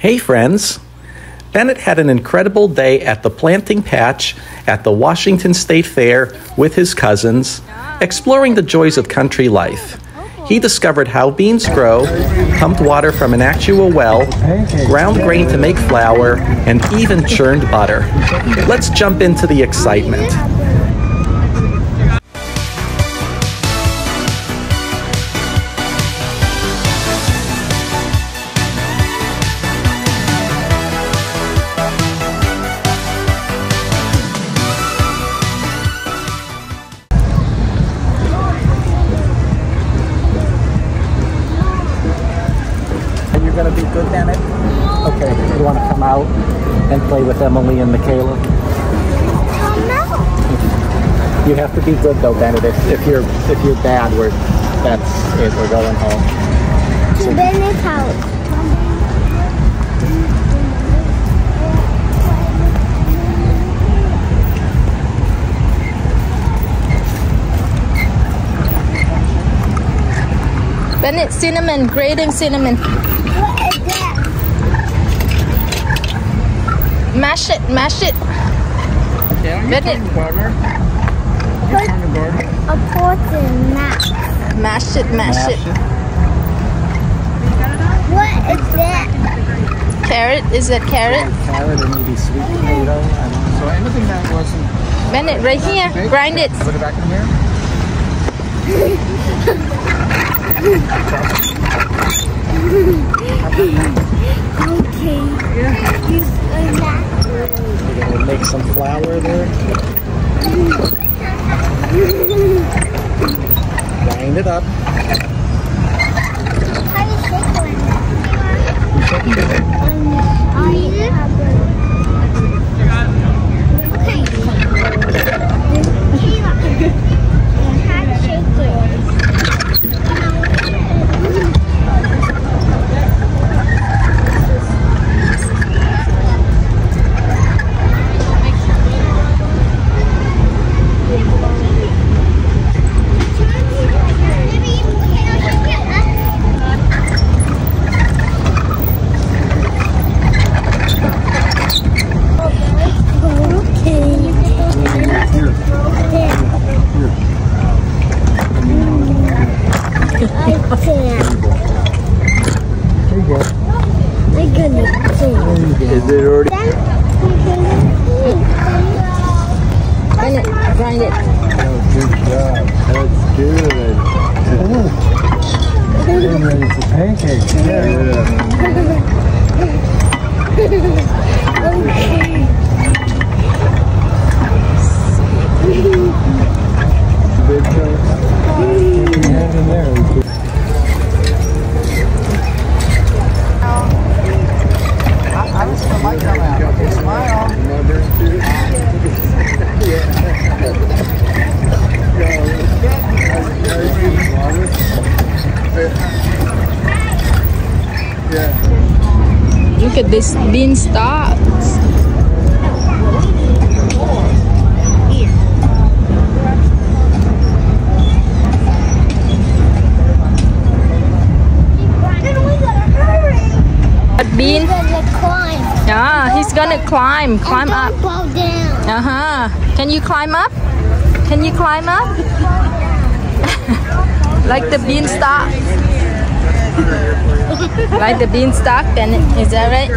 Hey friends! Bennett had an incredible day at the planting patch at the Washington State Fair with his cousins, exploring the joys of country life. He discovered how beans grow, pumped water from an actual well, ground grain to make flour, and even churned butter. Let's jump into the excitement. Going to be good, Bennett? Okay, you want to come out and play with Emily and Michaela? No. You have to be good though, Bennett. If you're bad, that's it. We're going home. So, Bennett's house. Bennett, cinnamon, grating cinnamon. What is that? Mash it, mash it. Yeah, Bennett. Put a portion mash. Mash it, mash it. What is that? Carrot, is that carrot? Carrot or maybe sweet potato. So anything that wasn't... Bennett, right here, grind it. Put it back in here. Okay. We're going to make some flour there. Grind it up. How do you shake one? Is it already? Bennett, grind it. Oh, good job. That's good. It's a pancake. Big chunks. Put your hand in there. I was going to like come out. Okay, smile. Look at this bean stalks. Bean? Yeah, he's gonna climb up. Fall down. Can you climb up? Can you climb up? Like the beanstalk. Like the beanstalk, Bennett. Is that right?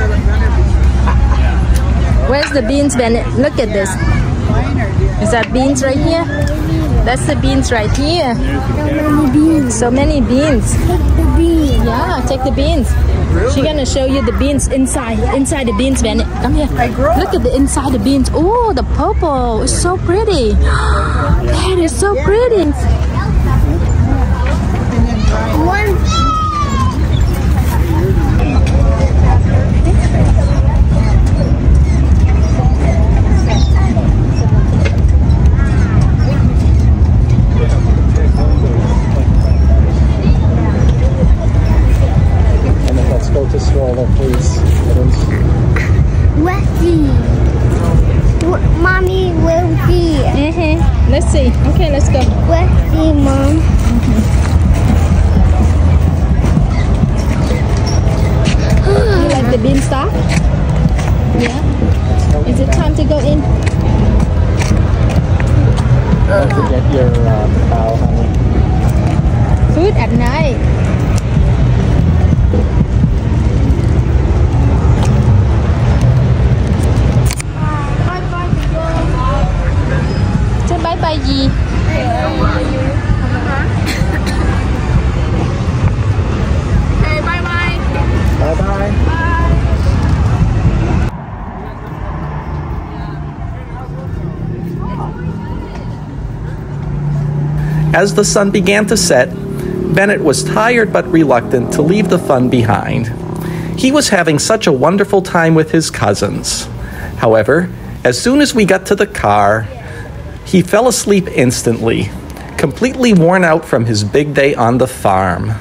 Where's the beans, Bennett? Look at this. Is that beans right here? That's the beans right here. So many beans. So many beans. Take the beans. Yeah, take the beans. She's gonna show you the beans inside the beans, Bennett. Come here. Look at the inside the beans. Oh, the purple is so pretty. That is so pretty. One. Let's go to stroller, please. Westy. Mommy will be. Let's see. Okay, let's go. Westy, Mom. You like the beanstalk? As the sun began to set, Bennett was tired but reluctant to leave the fun behind. He was having such a wonderful time with his cousins. However, as soon as we got to the car, he fell asleep instantly, completely worn out from his big day on the farm.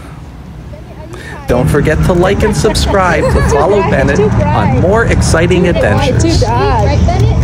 Don't forget to like and subscribe to follow Bennett on more exciting adventures. Right,